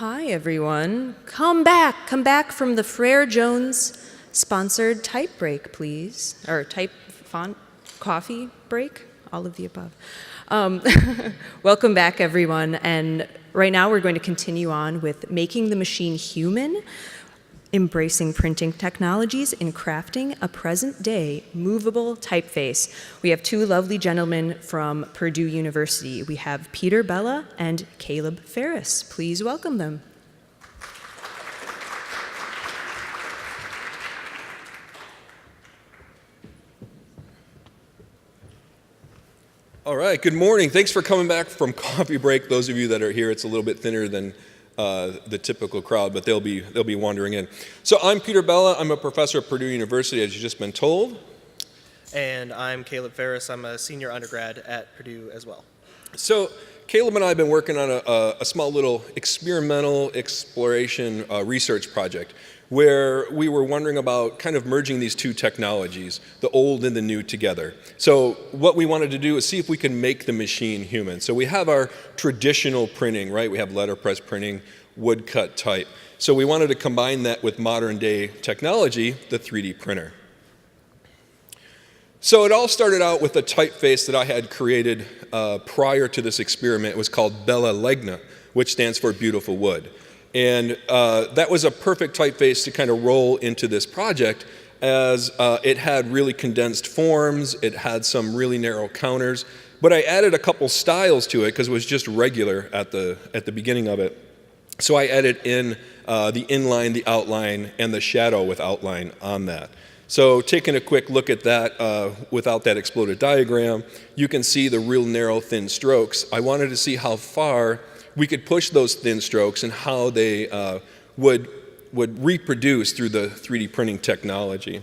Hi, everyone. Come back from the Frere Jones sponsored type break, please. Or type font coffee break, all of the above. Welcome back, everyone. And right now we're going to continue on with making the machine human, embracing printing technologies in crafting a present-day movable typeface. We have two lovely gentlemen from Purdue University. We have Peter Bella and Caleb Ferris. Please welcome them. All right, good morning. Thanks for coming back from coffee break. Those of you that are here, it's a little bit thinner than the typical crowd, but they'll be wandering in. So I'm Peter Bella. I'm a professor at Purdue University, as you've just been told. And I'm Caleb Ferris. I'm a senior undergrad at Purdue as well. So Caleb and I have been working on a small little experimental exploration research project where we were wondering about kind of merging these two technologies, the old and the new, together. So what we wanted to do is see if we can make the machine human. So we have our traditional printing, right? We have letterpress printing, woodcut type. So we wanted to combine that with modern day technology, the 3D printer. So it all started out with a typeface that I had created prior to this experiment. It was called Bella Legna, which stands for beautiful wood. And that was a perfect typeface to kind of roll into this project, as it had really condensed forms, it had some really narrow counters, but I added a couple styles to it because it was just regular at the beginning of it. So I added in the inline, the outline, and the shadow with outline on that. So taking a quick look at that without that exploded diagram, you can see the real narrow, thin strokes. I wanted to see how far we could push those thin strokes and how they would reproduce through the 3D printing technology.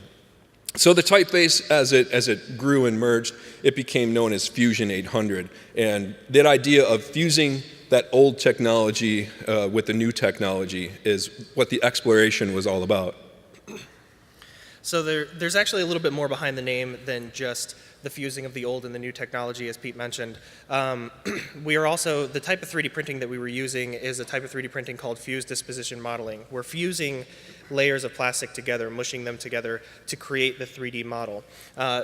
So the typeface, as it grew and merged, it became known as Fusion800. And that idea of fusing that old technology with the new technology is what the exploration was all about. So there's actually a little bit more behind the name than just the fusing of the old and the new technology, as Pete mentioned. We are also, the type of 3D printing that we were using is a type of 3D printing called fused disposition modeling. We're fusing layers of plastic together, mushing them together to create the 3D model.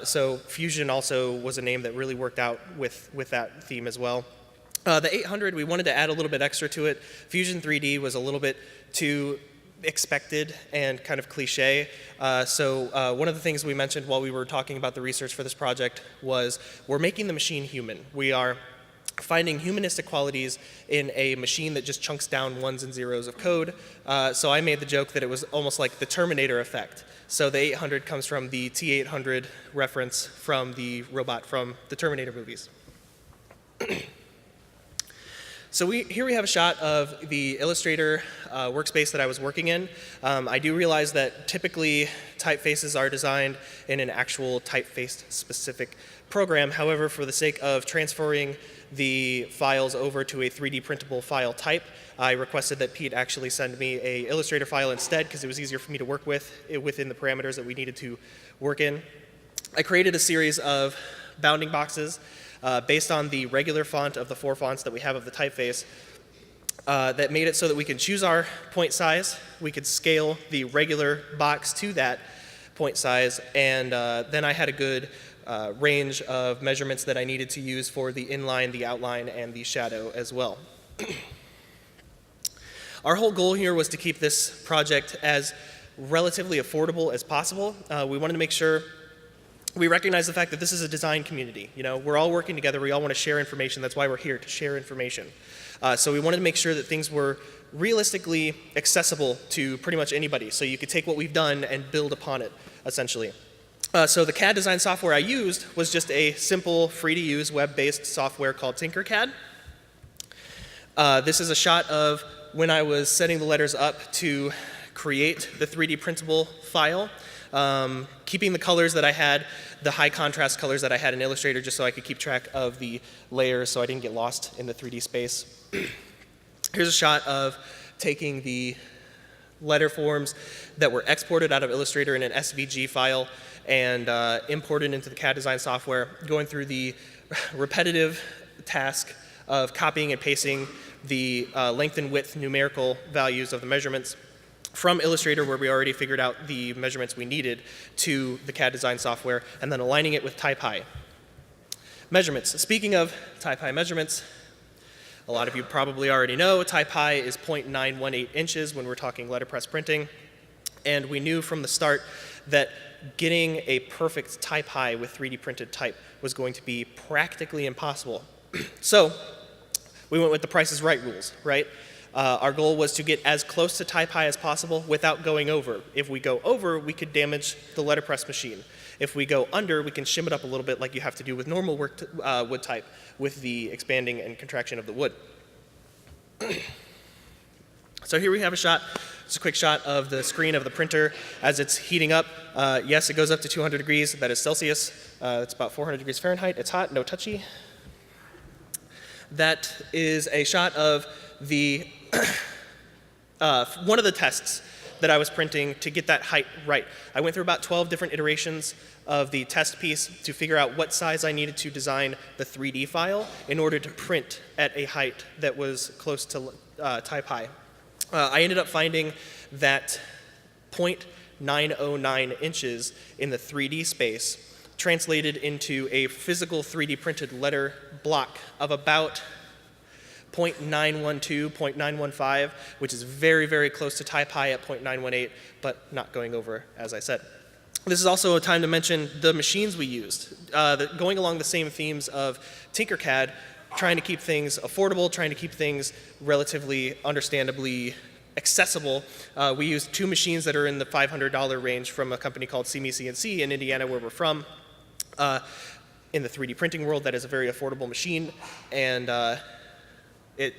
So Fusion also was a name that really worked out with that theme as well. The 800, we wanted to add a little bit extra to it. Fusion 3D was a little bit too expected and kind of cliche. So one of the things we mentioned while we were talking about the research for this project was we're making the machine human. We are finding humanistic qualities in a machine that just chunks down ones and zeros of code. So I made the joke that it was almost like the Terminator effect. So the 800 comes from the T-800 reference from the robot from the Terminator movies. So here we have a shot of the Illustrator workspace that I was working in. I do realize that typically typefaces are designed in an actual typeface-specific program. However, for the sake of transferring the files over to a 3D printable file type, I requested that Pete actually send me an Illustrator file instead because it was easier for me to work with within the parameters that we needed to work in. I created a series of bounding boxes based on the regular font of the 4 fonts that we have of the typeface that made it so that we could choose our point size, we could scale the regular box to that point size, and then I had a good range of measurements that I needed to use for the inline, the outline, and the shadow as well. Our whole goal here was to keep this project as relatively affordable as possible. We wanted to make sure we recognize the fact that this is a design community. You know, we're all working together. We all want to share information. That's why we're here, to share information. So we wanted to make sure that things were realistically accessible to pretty much anybody. So you could take what we've done and build upon it, essentially. So the CAD design software I used was just a simple, free-to-use, web-based software called Tinkercad. This is a shot of when I was setting the letters up to create the 3D printable file. Keeping the colors that I had, the high contrast colors that I had in Illustrator, just so I could keep track of the layers so I didn't get lost in the 3D space. Here's a shot of taking the letter forms that were exported out of Illustrator in an SVG file and imported into the CAD design software, going through the repetitive task of copying and pasting the length and width numerical values of the measurements from Illustrator, where we already figured out the measurements we needed, to the CAD design software, and then aligning it with TypeHigh. Measurements. Speaking of TypeHigh measurements, a lot of you probably already know TypeHigh is 0.918 inches when we're talking letterpress printing. And we knew from the start that getting a perfect TypeHigh with 3D printed type was going to be practically impossible. So we went with the Price is Right rules, right? Our goal was to get as close to TypeHigh as possible without going over. If we go over, we could damage the letterpress machine. If we go under, we can shim it up a little bit like you have to do with normal wood type with the expanding and contraction of the wood. So here we have a shot. It's a quick shot of the screen of the printer as it's heating up. Yes, it goes up to 200 degrees. That is Celsius. It's about 400 degrees Fahrenheit. It's hot, no touchy. That is a shot of the one of the tests that I was printing to get that height right. I went through about 12 different iterations of the test piece to figure out what size I needed to design the 3D file in order to print at a height that was close to TypeHigh. I ended up finding that 0.909 inches in the 3D space translated into a physical 3D printed letter block of about 0.912, 0.915, which is very, very close to TypeHigh at 0.918, but not going over, as I said. This is also a time to mention the machines we used. Going along the same themes of Tinkercad, trying to keep things affordable, trying to keep things relatively understandably accessible. We used two machines that are in the $500 range from a company called See Me CNC in Indiana, where we're from. In the 3D printing world, that is a very affordable machine, and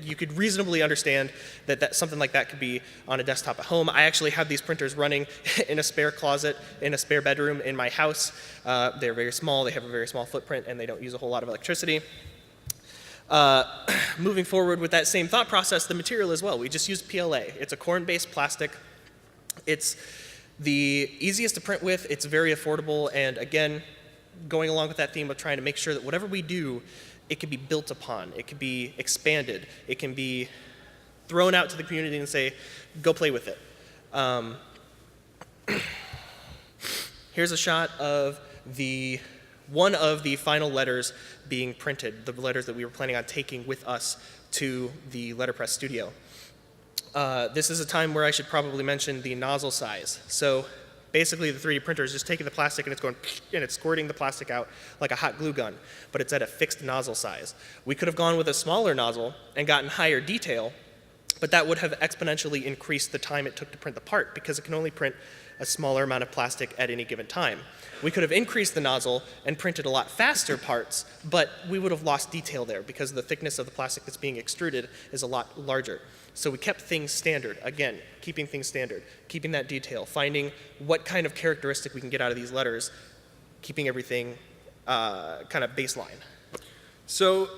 you could reasonably understand that something like that could be on a desktop at home. I actually have these printers running in a spare closet, in a spare bedroom in my house. They're very small, they have a very small footprint, and they don't use a whole lot of electricity. Moving forward with that same thought process, the material as well. We just used PLA. It's a corn-based plastic. It's the easiest to print with, it's very affordable, and again, going along with that theme of trying to make sure that whatever we do, it can be built upon, it can be expanded, it can be thrown out to the community and say, go play with it. Here's a shot of one of the final letters being printed, the letters that we were planning on taking with us to the Letterpress studio. This is a time where I should probably mention the nozzle size. So basically, the 3D printer is just taking the plastic and it's going and it's squirting the plastic out like a hot glue gun, but it's at a fixed nozzle size. We could have gone with a smaller nozzle and gotten higher detail, but that would have exponentially increased the time it took to print the part because it can only print a smaller amount of plastic at any given time. We could have increased the nozzle and printed a lot faster parts, but we would have lost detail there because the thickness of the plastic that's being extruded is a lot larger. So we kept things standard. Again, keeping things standard, keeping that detail, finding what kind of characteristic we can get out of these letters, keeping everything kind of baseline. So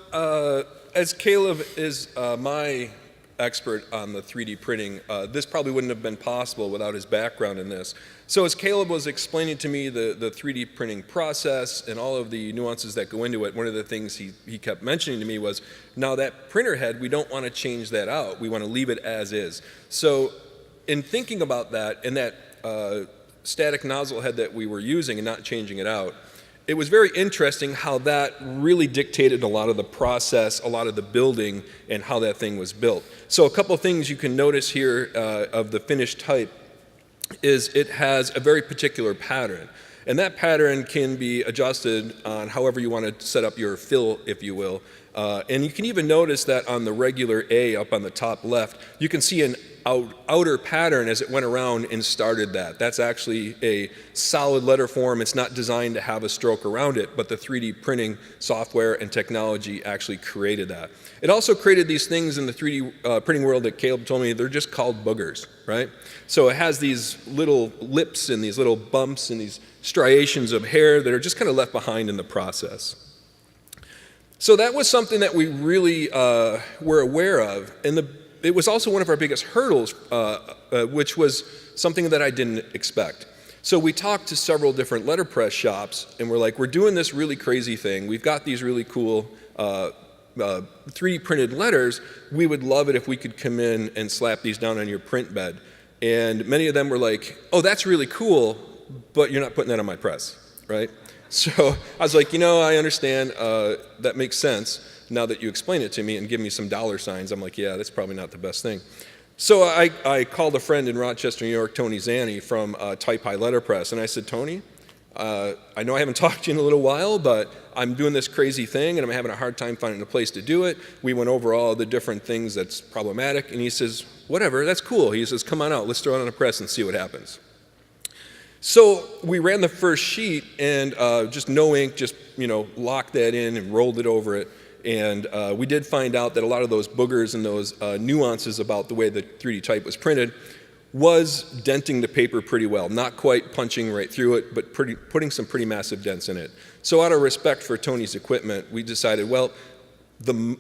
as Caleb is my expert on the 3D printing, this probably wouldn't have been possible without his background in this. So as Caleb was explaining to me the 3D printing process and all of the nuances that go into it, one of the things he kept mentioning to me was, now that printer head, we don't want to change that out. We want to leave it as is. So in thinking about that and that static nozzle head that we were using and not changing it out, it was very interesting how that really dictated a lot of the process, a lot of the building, and how that thing was built. So a couple of things you can notice here of the finished type is it has a very particular pattern. And that pattern can be adjusted on however you want to set up your fill, if you will. And you can even notice that on the regular A up on the top left, you can see an outer pattern as it went around and started that. That's actually a solid letter form. It's not designed to have a stroke around it, but the 3D printing software and technology actually created that. It also created these things in the 3D printing world that Caleb told me, they're just called boogers, right? So it has these little lips and these little bumps and these striations of hair that are just kind of left behind in the process. So that was something that we really were aware of, and it was also one of our biggest hurdles, which was something that I didn't expect. So we talked to several different letterpress shops, and we're like, we're doing this really crazy thing. We've got these really cool 3D printed letters, we would love it if we could come in and slap these down on your print bed. And many of them were like, oh, that's really cool, but you're not putting that on my press, right? So I was like, I understand, that makes sense now that you explain it to me and give me some dollar signs. I'm like, yeah, that's probably not the best thing. So I called a friend in Rochester, New York, Tony Zanni from TypeCon Letterpress, and I said, Tony, I know I haven't talked to you in a little while, but I'm doing this crazy thing and I'm having a hard time finding a place to do it. We went over all the different things that's problematic, and he says, whatever, that's cool. He says, come on out, let's throw it on a press and see what happens. So we ran the first sheet, and just no ink, just locked that in and rolled it over it. And we did find out that a lot of those boogers and those nuances about the way the 3D type was printed was denting the paper pretty well. Not quite punching right through it, but putting some pretty massive dents in it. So out of respect for Tony's equipment, we decided, well,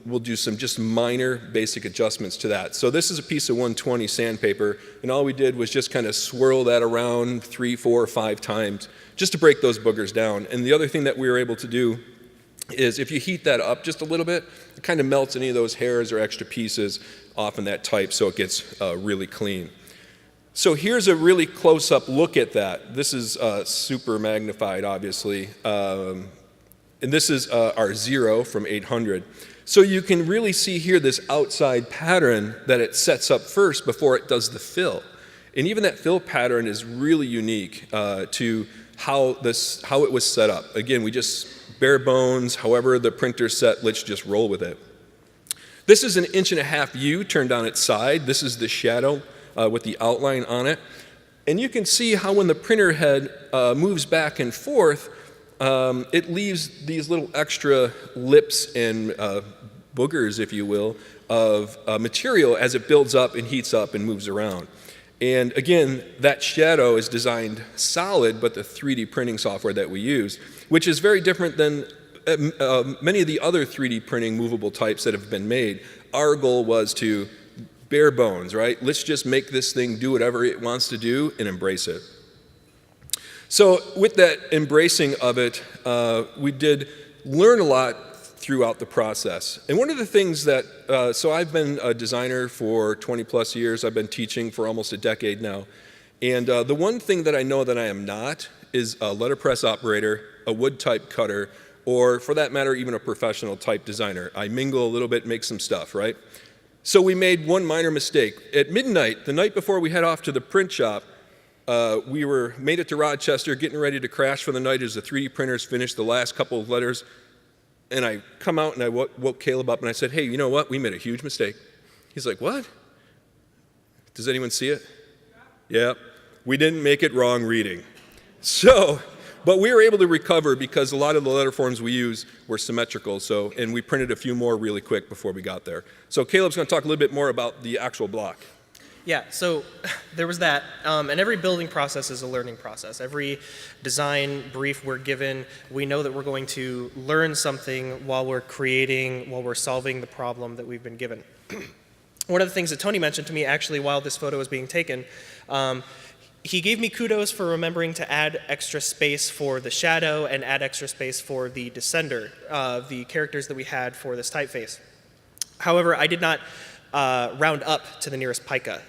we'll do some just minor basic adjustments to that. So this is a piece of 120 sandpaper, and all we did was just kind of swirl that around 3, 4, 5 times just to break those boogers down. And the other thing that we were able to do is if you heat that up just a little bit, it kind of melts any of those hairs or extra pieces off in that type so it gets really clean. So here's a really close-up look at that. This is super magnified, obviously. And this is our 0 from 800. So you can really see here this outside pattern that it sets up first before it does the fill. And even that fill pattern is really unique to how it was set up. Again, we just bare bones, however the printer's set, let's just roll with it. This is an 1.5 U turned on its side. This is the shadow with the outline on it. And you can see how when the printer head moves back and forth, it leaves these little extra lips and boogers, if you will, of material as it builds up and heats up and moves around. And again, that shadow is designed solid, but the 3D printing software that we use, which is very different than many of the other 3D printing movable types that have been made. Our goal was to bare bones, right? Let's just make this thing do whatever it wants to do and embrace it. So with that embracing of it, we did learn a lot throughout the process. And one of the things that, so I've been a designer for 20 plus years, I've been teaching for almost a decade now. And the one thing that I know that I am not is a letterpress operator, a wood type cutter, or for that matter, even a professional type designer. I mingle a little bit, make some stuff, right? So we made one minor mistake. At midnight, the night before we head off to the print shop, we made it to Rochester, getting ready to crash for the night as the 3D printers finished the last couple of letters. And I come out and I woke Caleb up and I said, hey, you know what? We made a huge mistake. He's like, what? Does anyone see it? Yeah. We didn't make it wrong reading. So, but we were able to recover because a lot of the letter forms we use were symmetrical. So, and we printed a few more really quick before we got there. So Caleb's going to talk a little bit more about the actual block. Yeah, so there was that, and every building process is a learning process. Every design brief we're given, we know that we're going to learn something while we're solving the problem that we've been given. One of the things that Tony mentioned to me actually while this photo was being taken, he gave me kudos for remembering to add extra space for the shadow and add extra space for the descender, the characters that we had for this typeface. However, I did not round up to the nearest pica.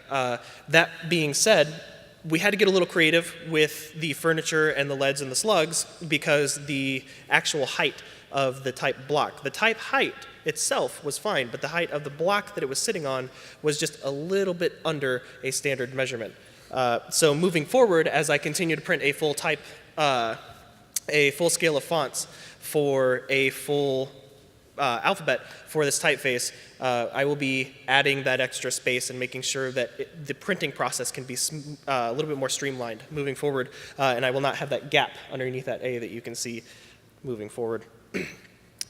That being said, we had to get a little creative with the furniture and the leads and the slugs because the actual height of the type block, the type height itself was fine, but the height of the block that it was sitting on was just a little bit under a standard measurement. So moving forward, as I continue to print a full scale of fonts for a full alphabet for this typeface, I will be adding that extra space and making sure that the printing process can be a little bit more streamlined moving forward, and I will not have that gap underneath that A that you can see moving forward.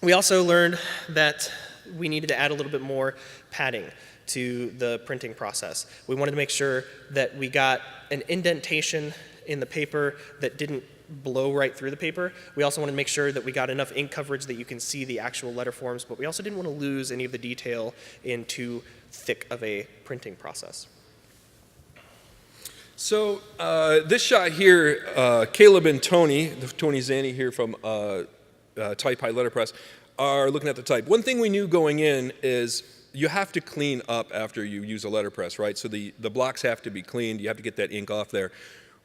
We also learned that we needed to add a little bit more padding to the printing process. We wanted to make sure that we got an indentation in the paper that didn't blow right through the paper. We also wanted to make sure that we got enough ink coverage that you can see the actual letter forms, but we also didn't want to lose any of the detail in too thick of a printing process. So this shot here, Caleb and Tony Zanni here from TypeCon Letterpress, are looking at the type. One thing we knew going in is you have to clean up after you use a letterpress, right? So the blocks have to be cleaned. You have to get that ink off there.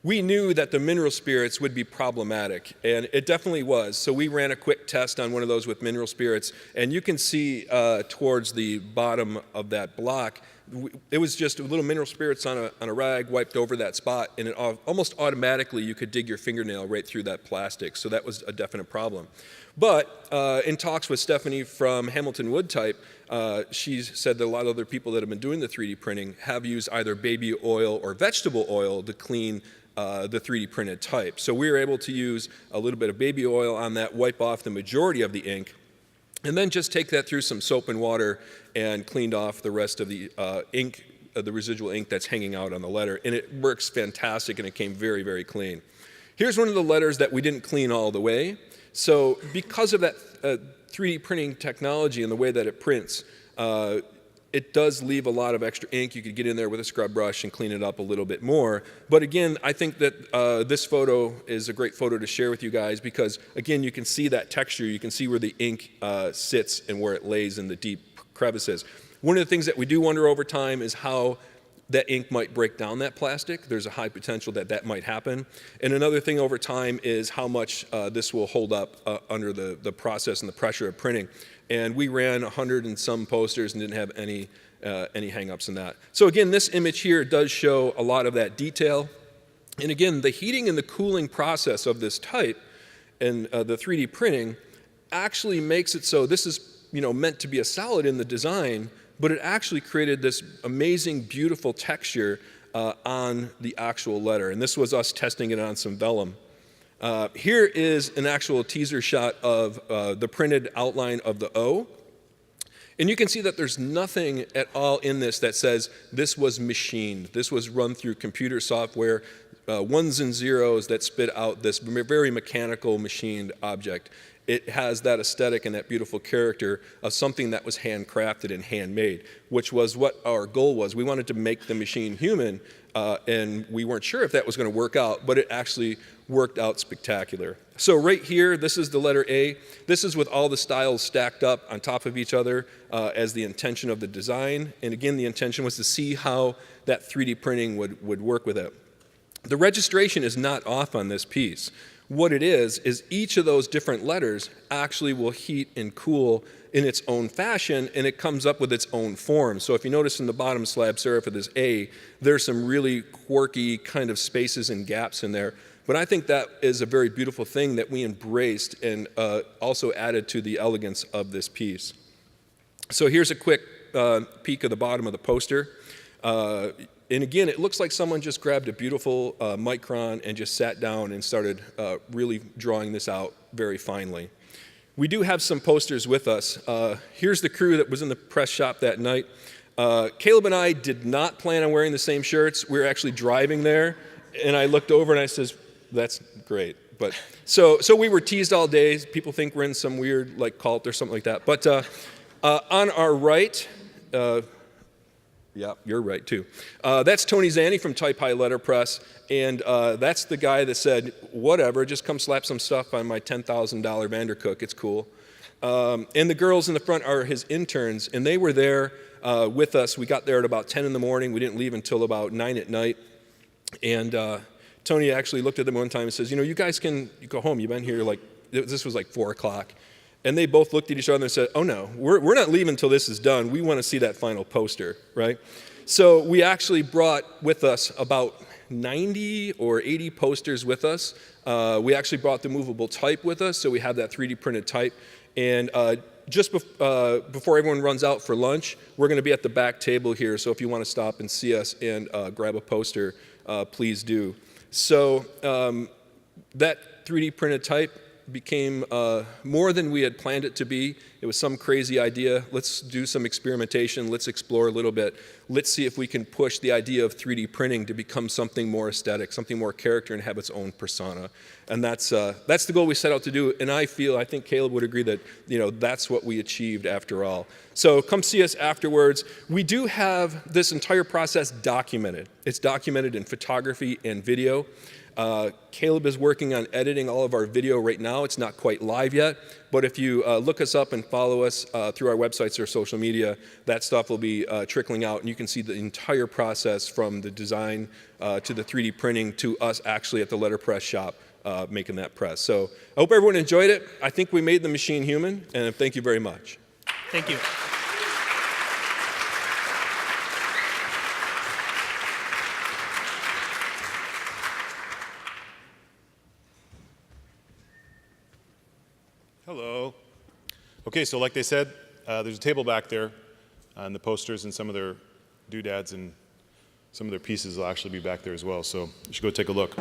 We knew that the mineral spirits would be problematic, and it definitely was. So we ran a quick test on one of those with mineral spirits, and you can see towards the bottom of that block, it was just a little mineral spirits on a rag wiped over that spot, and it almost automatically you could dig your fingernail right through that plastic. So that was a definite problem. But in talks with Stephanie from Hamilton Wood Type, she said that a lot of other people that have been doing the 3D printing have used either baby oil or vegetable oil to clean the 3D printed type. So we were able to use a little bit of baby oil on that, wipe off the majority of the ink, and then just take that through some soap and water and cleaned off the rest of the ink, the residual ink that's hanging out on the letter. And it works fantastic, and it came very, very clean. Here's one of the letters that we didn't clean all the way. So because of that 3D printing technology and the way that it prints, it does leave a lot of extra ink. You could get in there with a scrub brush and clean it up a little bit more. But again, I think that this photo is a great photo to share with you guys because, again, you can see that texture. You can see where the ink sits and where it lays in the deep crevices. One of the things that we do wonder over time is how that ink might break down that plastic. There's a high potential that that might happen. And another thing over time is how much this will hold up under the process and the pressure of printing. And we ran 100 and some posters and didn't have any hang-ups in that. So again, this image here does show a lot of that detail. And again, the heating and the cooling process of this type and the 3D printing actually makes it so this is meant to be a solid in the design, but it actually created this amazing, beautiful texture on the actual letter. And this was us testing it on some vellum. Here is an actual teaser shot of the printed outline of the O. And you can see that there's nothing at all in this that says this was machined. This was run through computer software, ones and zeros that spit out this very mechanical machined object. It has that aesthetic and that beautiful character of something that was handcrafted and handmade, which was what our goal was. We wanted to make the machine human, and we weren't sure if that was going to work out, but it actually worked out spectacular. So right here, this is the letter A. This is with all the styles stacked up on top of each other as the intention of the design. And again, the intention was to see how that 3D printing would work with it. The registration is not off on this piece. What it is each of those different letters actually will heat and cool in its own fashion, and it comes up with its own form. So if you notice in the bottom slab serif of this A, there's some really quirky kind of spaces and gaps in there. But I think that is a very beautiful thing that we embraced and also added to the elegance of this piece. So here's a quick peek of the bottom of the poster. And again, it looks like someone just grabbed a beautiful micron and just sat down and started really drawing this out very finely. We do have some posters with us. Here's the crew that was in the press shop that night. Caleb and I did not plan on wearing the same shirts. We were actually driving there, and I looked over and I says, "That's great." But so we were teased all day. People think we're in some weird cult or something like that. But on our right. Yeah, you're right, too. That's Tony Zanni from Type High Letterpress, and that's the guy that said, whatever, just come slap some stuff on my $10,000 Vandercook, it's cool. And the girls in the front are his interns, and they were there with us. We got there at about 10 in the morning. We didn't leave until about 9 at night. And Tony actually looked at them one time and says, you guys can go home. You've been here, this was 4 o'clock. And they both looked at each other and said, oh no, we're not leaving until this is done. We want to see that final poster, right? So we actually brought with us about 90 or 80 posters with us. We actually brought the movable type with us, so we have that 3D printed type. And just before everyone runs out for lunch, we're going to be at the back table here, so if you want to stop and see us and grab a poster, please do. So that 3D printed type became more than we had planned it to be. It was some crazy idea. Let's do some experimentation. Let's explore a little bit. Let's see if we can push the idea of 3D printing to become something more aesthetic, something more character, and have its own persona. And that's the goal we set out to do. And I think Caleb would agree that that's what we achieved after all. So come see us afterwards. We do have this entire process documented. It's documented in photography and video. Caleb is working on editing all of our video right now. It's not quite live yet, but if you look us up and follow us through our websites or social media, that stuff will be trickling out, and you can see the entire process from the design to the 3D printing to us actually at the Letterpress shop making that press. So I hope everyone enjoyed it. I think we made the machine human, and thank you very much. Thank you. Hello. Okay, so like they said, there's a table back there, and the posters and some of their doodads and some of their pieces will actually be back there as well. So you should go take a look.